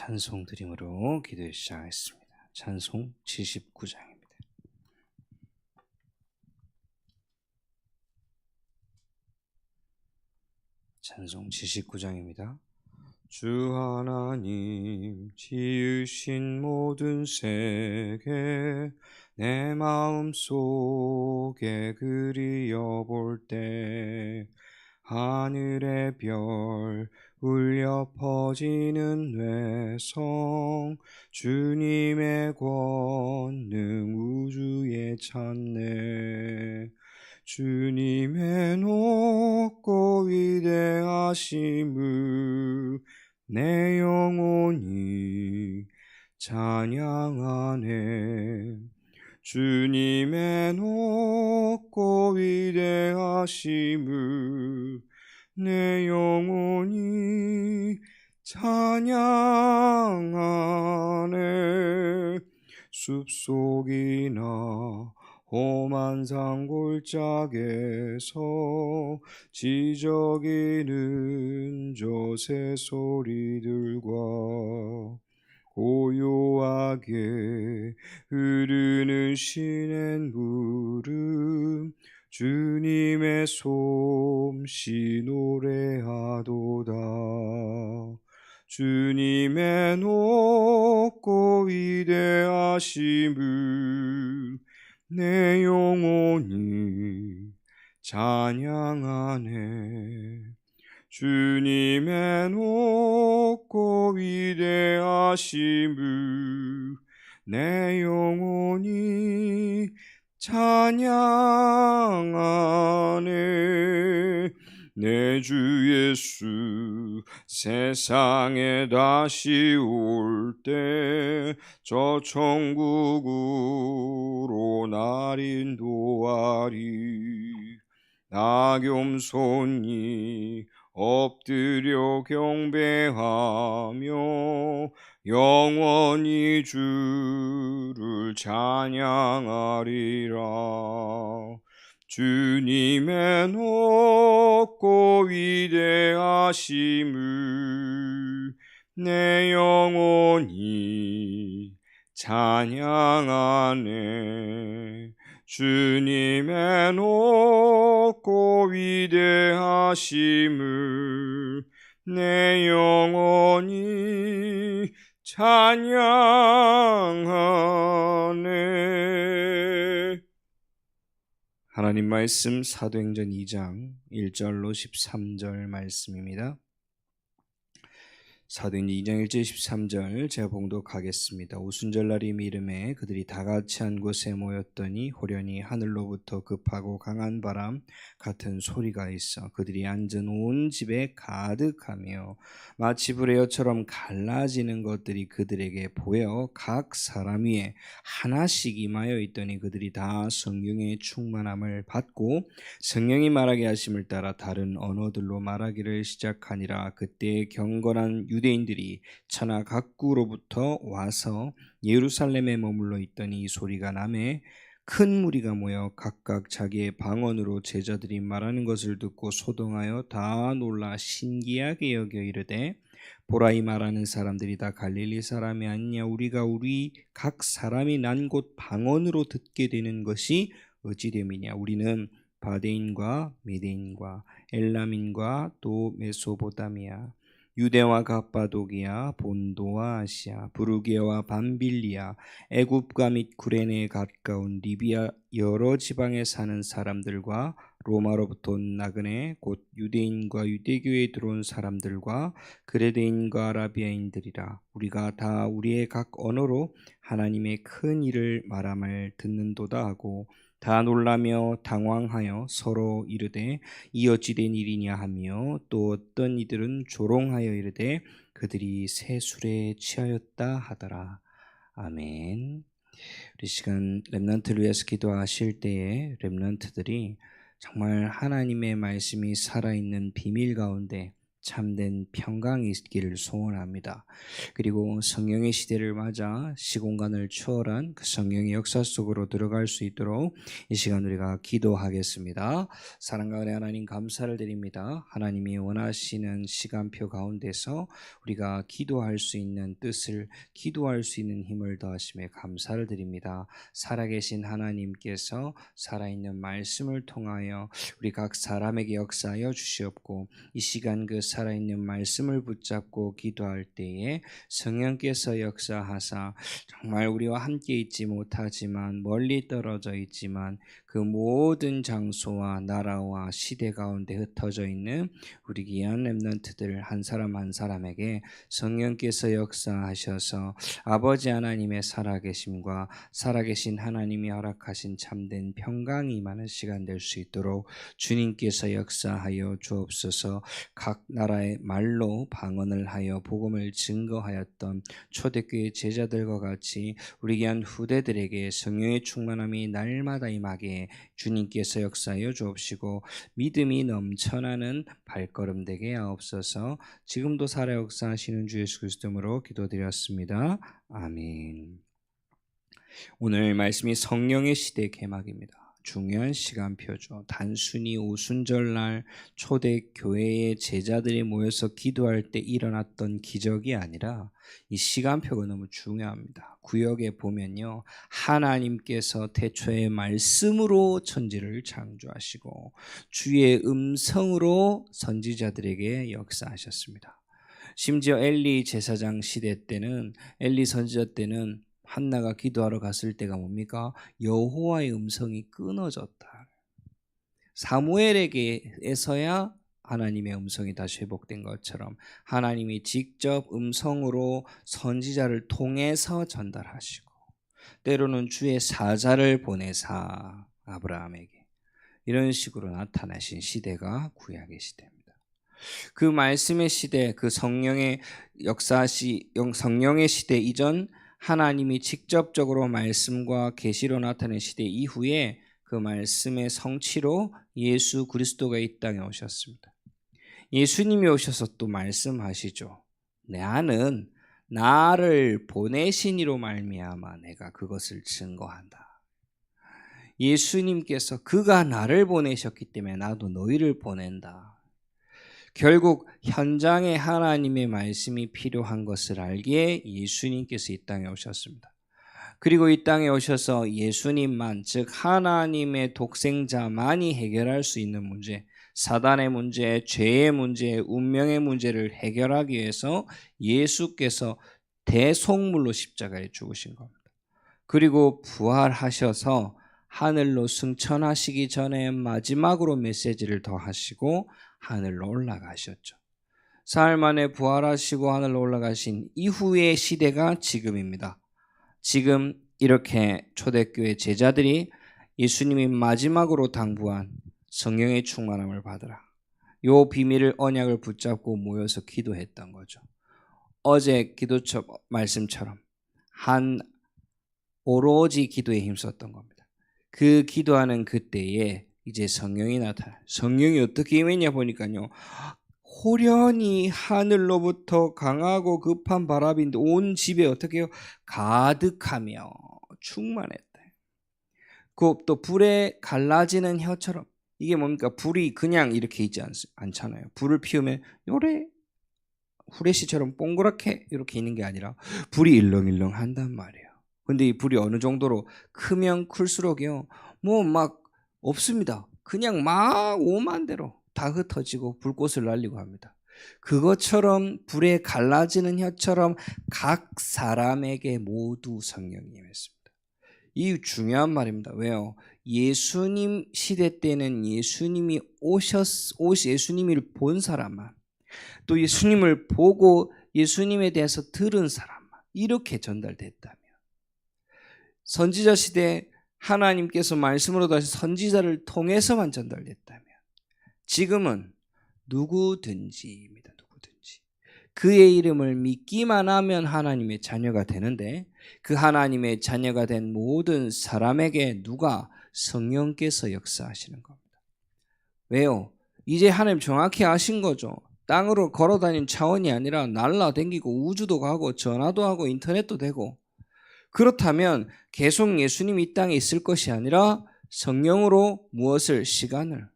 찬송 드림으로 기도해 시작하겠습니다. 찬송 79장입니다. 찬송 79장입니다. 주 하나님 지으신 모든 세계 내 마음속에 그리어볼 때 하늘의 별 울려 퍼지는 뇌성 주님의 권능 우주에 찾네. 주님의 높고 위대하심을 내 영혼이 찬양하네. 주님의 높고 위대하심을 내 영혼이 찬양하네. 숲속이나 험한 산골짜기에서 지저귀는 저 새소리들과 고요하게 흐르는 시냇물은 주님의 솜씨 노래하도다. 주님의 높고 위대하심을 내 영혼이 찬양하네. 주님의 높고 위대하심을 내 영혼이 찬양하네. 내 주 예수 세상에 다시 올 때 저 천국으로 날 인도하리. 나 겸손히 엎드려 경배하며 영원히 주를 찬양하리라. 주님의 높고 위대하심을 내 영혼이 찬양하네. 주님의 높고 위대하심을 내 영혼이 찬양하네. 하나님 말씀 사도행전 2장 1절로 13절 말씀입니다. 사도행전 2장 1절 13절 제가 봉독하겠습니다. 오순절날이 이름에 그들이 다 같이 한 곳에 모였더니 호련히 하늘로부터 급하고 강한 바람 같은 소리가 있어 그들이 앉은 온 집에 가득하며 마치 불의 엿처럼 갈라지는 것들이 그들에게 보여 각 사람 위에 하나씩 임하여 있더니 그들이 다 성령의 충만함을 받고 성령이 말하게 하심을 따라 다른 언어들로 말하기를 시작하니라. 그때 경건한 유대인들이 천하 각국으로부터 와서 예루살렘에 머물러 있더니 이 소리가 나매 큰 무리가 모여 각각 자기의 방언으로 제자들이 말하는 것을 듣고 소동하여 다 놀라 신기하게 여겨 이르되 보라, 이 말하는 사람들이 다 갈릴리 사람이 아니냐. 우리가 우리 각 사람이 난 곳 방언으로 듣게 되는 것이 어찌됨이냐. 우리는 바데인과 메데인과 엘람인과 또 메소포타미아, 유대와 갑바도기아, 본도와 아시아, 부르게와 밤빌리아, 애굽과 및 구레네에 가까운 리비아 여러 지방에 사는 사람들과 로마로부터 온 나그네 곧 유대인과 유대교에 들어온 사람들과 그레데인과 아라비아인들이라. 우리가 다 우리의 각 언어로 하나님의 큰 일을 말함을 듣는도다 하고 다 놀라며 당황하여 서로 이르되 이 어찌 된 일이냐 하며 또 어떤 이들은 조롱하여 이르되 그들이 새 술에 취하였다 하더라. 아멘. 우리 시간 렘넌트를 위해서 기도하실 때에 렘넌트들이 정말 하나님의 말씀이 살아있는 비밀 가운데 참된 평강이 있기를 소원합니다. 그리고 성령의 시대를 맞아 시공간을 초월한 그 성령의 역사 속으로 들어갈 수 있도록 이 시간 우리가 기도하겠습니다. 사랑과 은혜 하나님 감사를 드립니다. 하나님이 원하시는 시간표 가운데서 우리가 기도할 수 있는 뜻을, 기도할 수 있는 힘을 더하심에 감사를 드립니다. 살아계신 하나님께서 살아있는 말씀을 통하여 우리 각 사람에게 역사하여 주시옵고, 이 시간 그 살아있는 말씀을 붙잡고 기도할 때에 성령께서 역사하사 정말 우리와 함께 있지 못하지만 멀리 떨어져 있지만 그 모든 장소와 나라와 시대 가운데 흩어져 있는 우리 귀한 렘넌트들 한 사람 한 사람에게 성령께서 역사하셔서 아버지 하나님의 살아계심과 살아계신 하나님이 허락하신 참된 평강이 임하는 시간 될 수 있도록 주님께서 역사하여 주옵소서. 각 나라의 말로 방언을 하여 복음을 증거하였던 초대교회 제자들과 같이 우리 귀한 후대들에게 성령의 충만함이 날마다 임하게 주님께서 역사하여 주옵시고, 믿음이 넘쳐나는 발걸음 되게 하옵소서. 지금도 살아 역사하시는 주 예수 그리스도로 기도드렸습니다. 아멘. 오늘 말씀이 성령의 시대 개막입니다. 중요한 시간표죠. 단순히 오순절날 초대교회의 제자들이 모여서 기도할 때 일어났던 기적이 아니라 이 시간표가 너무 중요합니다. 구역에 보면요, 하나님께서 태초에 말씀으로 천지를 창조하시고 주의 음성으로 선지자들에게 역사하셨습니다. 심지어 엘리 제사장 시대 때는, 엘리 선지자 때는 한나가 기도하러 갔을 때가 뭡니까? 여호와의 음성이 끊어졌다. 사무엘에게서야 하나님의 음성이 다시 회복된 것처럼 하나님이 직접 음성으로 선지자를 통해서 전달하시고, 때로는 주의 사자를 보내사 아브라함에게, 이런 식으로 나타나신 시대가 구약의 시대입니다. 그 말씀의 시대, 그 성령의 성령의 시대 이전, 하나님이 직접적으로 말씀과 계시로 나타낸 시대 이후에 그 말씀의 성취로 예수 그리스도가 이 땅에 오셨습니다. 예수님이 오셔서 또 말씀하시죠. 나는 나를 보내신 이로 말미암아 내가 그것을 증거한다. 예수님께서 그가 나를 보내셨기 때문에 나도 너희를 보낸다. 결국 현장에 하나님의 말씀이 필요한 것을 알기에 예수님께서 이 땅에 오셨습니다. 그리고 이 땅에 오셔서 예수님만, 즉 하나님의 독생자만이 해결할 수 있는 문제, 사단의 문제, 죄의 문제, 운명의 문제를 해결하기 위해서 예수께서 대속물로 십자가에 죽으신 겁니다. 그리고 부활하셔서 하늘로 승천하시기 전에 마지막으로 메시지를 더 하시고 하늘로 올라가셨죠. 사흘 만에 부활하시고 하늘로 올라가신 이후의 시대가 지금입니다. 지금 이렇게 초대교회 제자들이 예수님이 마지막으로 당부한 성령의 충만함을 받으라, 요 비밀을, 언약을 붙잡고 모여서 기도했던 거죠. 어제 기도처 말씀처럼 오로지 기도에 힘썼던 겁니다. 그 기도하는 그때에 이제 성령이 나타나요. 성령이 어떻게 임했냐 보니까요, 호련히 하늘로부터 강하고 급한 바람인데 온 집에 어떻게 해요? 가득하며 충만했다. 그 또 불에 갈라지는 혀처럼, 이게 뭡니까? 불이 그냥 이렇게 있지 않잖아요. 불을 피우면 요래 후레쉬처럼 동그랗게 이렇게 있는 게 아니라 불이 일렁일렁 한단 말이에요. 근데 이 불이 어느 정도로 크면 클수록요, 뭐 막 없습니다. 그냥 막 오만 대로 다 흩어지고 불꽃을 날리고 합니다. 그것처럼 불에 갈라지는 혀처럼 각 사람에게 모두 성령이 임했습니다. 이 중요한 말입니다. 왜요? 예수님 시대 때는 예수님을 본 사람만, 또 예수님을 보고 예수님에 대해서 들은 사람만 이렇게 전달됐다면, 선지자 시대 하나님께서 말씀으로 다시 선지자를 통해서만 전달됐다면, 지금은 누구든지입니다. 누구든지 그의 이름을 믿기만 하면 하나님의 자녀가 되는데, 그 하나님의 자녀가 된 모든 사람에게 누가? 성령께서 역사하시는 겁니다. 왜요? 이제 하나님 정확히 아신 거죠. 땅으로 걸어다니는 차원이 아니라 날아다니고 우주도 가고 전화도 하고 인터넷도 되고, 그렇다면 계속 예수님이 이 땅에 있을 것이 아니라 성령으로 무엇을? 시간을,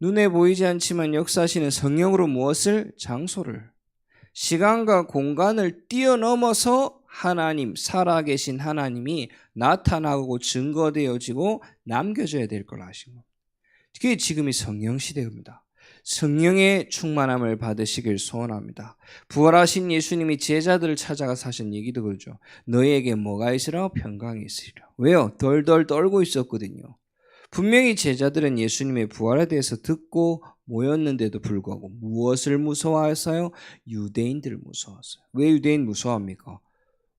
눈에 보이지 않지만 역사하시는 성령으로 무엇을? 장소를, 시간과 공간을 뛰어넘어서 하나님, 살아계신 하나님이 나타나고 증거되어지고 남겨져야 될 걸 아신 겁니다. 그게 지금이 성령 시대입니다. 성령의 충만함을 받으시길 소원합니다. 부활하신 예수님이 제자들을 찾아가서 하신 얘기도 그러죠. 너희에게 뭐가 있으라? 평강이 있으리라. 왜요? 덜덜 떨고 있었거든요. 분명히 제자들은 예수님의 부활에 대해서 듣고 모였는데도 불구하고 무엇을 무서워해서요? 유대인들을 무서워했어요. 왜 유대인 무서워합니까?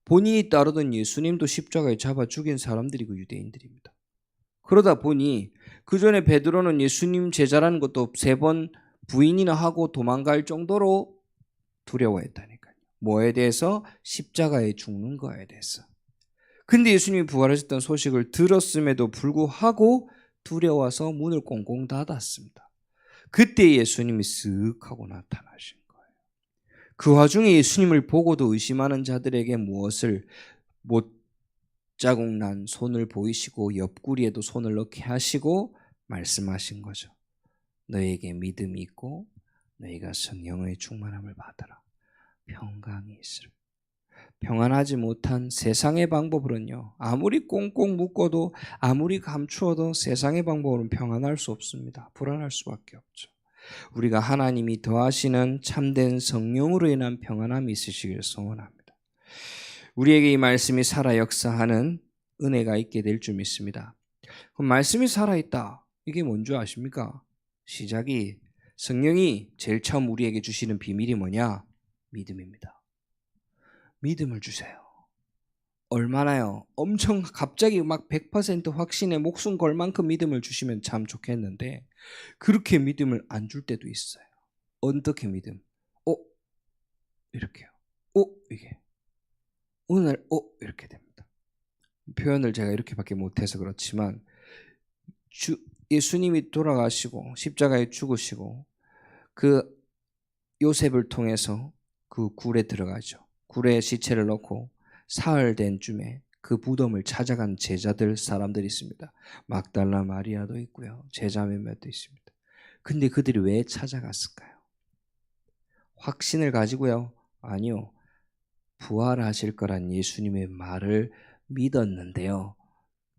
본인이 따르던 예수님도 십자가에 잡아 죽인 사람들이 그 유대인들입니다. 그러다 보니 그 전에 베드로는 예수님 제자라는 것도 3번 부인이나 하고 도망갈 정도로 두려워했다니까요. 뭐에 대해서? 십자가에 죽는 거에 대해서. 근데 예수님이 부활하셨다는 소식을 들었음에도 불구하고 두려워서 문을 꽁꽁 닫았습니다. 그때 예수님이 쓱 하고 나타나신 거예요. 그 와중에 예수님을 보고도 의심하는 자들에게 무엇을? 못 자국 난 손을 보이시고 옆구리에도 손을 넣게 하시고 말씀하신 거죠. 너에게 믿음이 있고 너희가 성령의 충만함을 받아라. 평강이 있으리라. 평안하지 못한 세상의 방법으로는요, 아무리 꽁꽁 묶어도 아무리 감추어도 세상의 방법으로는 평안할 수 없습니다. 불안할 수밖에 없죠. 우리가 하나님이 더하시는 참된 성령으로 인한 평안함이 있으시길 소원합니다. 우리에게 이 말씀이 살아 역사하는 은혜가 있게 될 줄 믿습니다. 그럼 말씀이 살아있다, 이게 뭔지 아십니까? 시작이, 성령이 제일 처음 우리에게 주시는 비밀이 뭐냐? 믿음입니다. 믿음을 주세요. 얼마나요? 엄청 갑자기 막 100% 확신에 목숨 걸 만큼 믿음을 주시면 참 좋겠는데, 그렇게 믿음을 안 줄 때도 있어요. 어떻게 믿음? 이렇게요. 이게 오늘 이렇게 됩니다. 표현을 제가 이렇게밖에 못해서 그렇지만, 예수님이 돌아가시고 십자가에 죽으시고 그 요셉을 통해서 그 굴에 들어가죠. 굴에 시체를 넣고 사흘 된 쯤에 그 무덤을 찾아간 제자들, 사람들이 있습니다. 막달라 마리아도 있고요, 제자 몇몇도 있습니다. 근데 그들이 왜 찾아갔을까요? 확신을 가지고요? 아니요. 부활하실 거란 예수님의 말을 믿었는데요.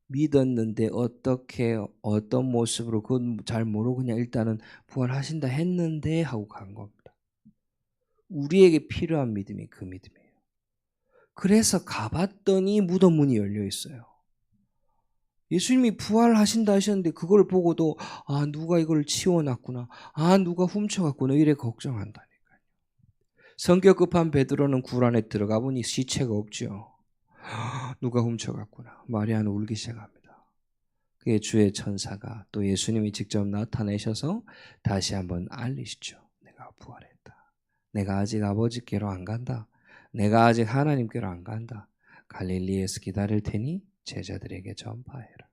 믿었는데 어떻게, 어떤 모습으로, 그건 잘 모르고 그냥 일단은 부활하신다 했는데 하고 간 겁니다. 우리에게 필요한 믿음이 그 믿음이에요. 그래서 가봤더니 무덤 문이 열려 있어요. 예수님이 부활하신다 하셨는데 그걸 보고도 누가 이걸 치워놨구나, 누가 훔쳐갔구나, 이래 걱정한다니까요. 성격 급한 베드로는 굴 안에 들어가 보니 시체가 없죠. 누가 훔쳐갔구나. 마리아는 울기 시작합니다. 그게 주의 천사가, 또 예수님이 직접 나타내셔서 다시 한번 알리시죠. 내가 부활했다. 내가 아직 아버지께로 안 간다. 내가 아직 하나님께로 안 간다. 갈릴리에서 기다릴 테니 제자들에게 전파해라.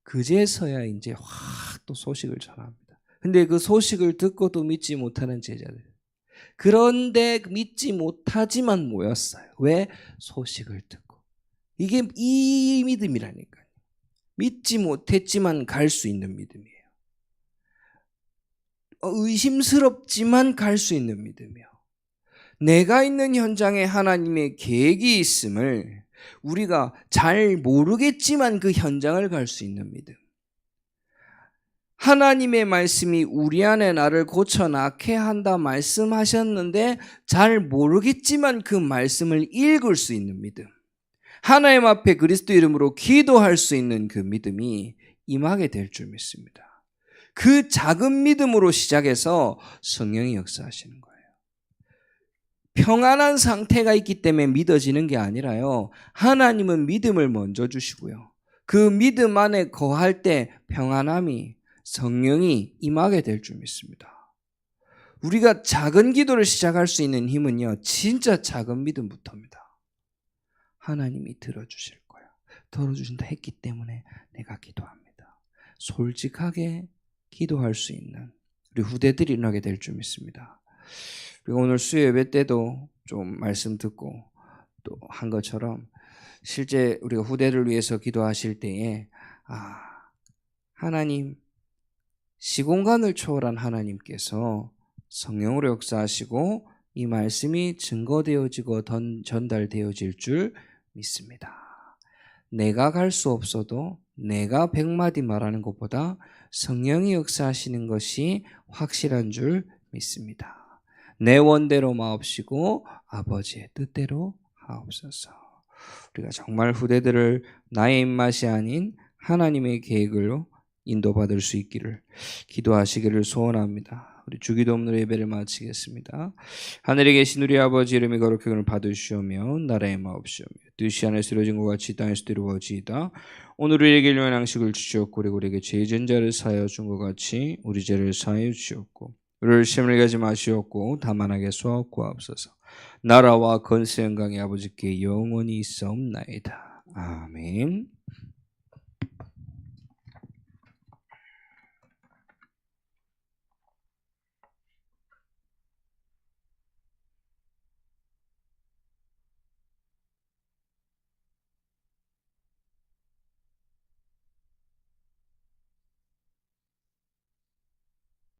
그제서야 이제 확 또 소식을 전합니다. 근데 그 소식을 듣고도 믿지 못하는 제자들. 그런데 믿지 못하지만 모였어요. 왜? 소식을 듣고. 이게 이 믿음이라니까요. 믿지 못했지만 갈 수 있는 믿음이에요. 의심스럽지만 갈 수 있는 믿음이요. 내가 있는 현장에 하나님의 계획이 있음을 우리가 잘 모르겠지만 그 현장을 갈 수 있는 믿음. 하나님의 말씀이 우리 안에 나를 고쳐 낫게 한다 말씀하셨는데 잘 모르겠지만 그 말씀을 읽을 수 있는 믿음. 하나님 앞에 그리스도 이름으로 기도할 수 있는 그 믿음이 임하게 될 줄 믿습니다. 그 작은 믿음으로 시작해서 성령이 역사하시는 거예요. 평안한 상태가 있기 때문에 믿어지는 게 아니라요, 하나님은 믿음을 먼저 주시고요, 그 믿음 안에 거할 때 평안함이, 성령이 임하게 될 줄 믿습니다. 우리가 작은 기도를 시작할 수 있는 힘은요, 진짜 작은 믿음부터입니다. 하나님이 들어주실 거야. 들어주신다 했기 때문에 내가 기도합니다. 솔직하게 기도할 수 있는 우리 후대들이 일어나게 될 줄 믿습니다. 우리가 오늘 수요 예배 때도 좀 말씀 듣고 또 한 것처럼 실제 우리가 후대를 위해서 기도하실 때에 하나님, 시공간을 초월한 하나님께서 성령으로 역사하시고 이 말씀이 증거되어지고 전달되어질 줄 믿습니다. 내가 갈 수 없어도 내가 100마디 말하는 것보다 성령이 역사하시는 것이 확실한 줄 믿습니다. 내 원대로 마옵시고 아버지의 뜻대로 하옵소서. 우리가 정말 후대들을 나의 입맛이 아닌 하나님의 계획으로 인도받을 수 있기를 기도하시기를 소원합니다. 우리 주기도문으로 예배를 마치겠습니다. 하늘에 계신 우리 아버지 이름이 거룩하기를 받으시오며 나라의 마옵시오며 뜻이 하늘에서 이루어진 것 같이 땅에서 이루어지이다. 오늘 우리에게 일용할 양식을 주시옵고 우리에게 죄진 자를 사하여 준 것 같이 우리 죄를 사하여 주시옵고 우리를 시험에 가지 마시옵고 다만 악에 구하옵소서. 나라와 권세 영광이 아버지께 영원히 있사옵나이다. 아멘.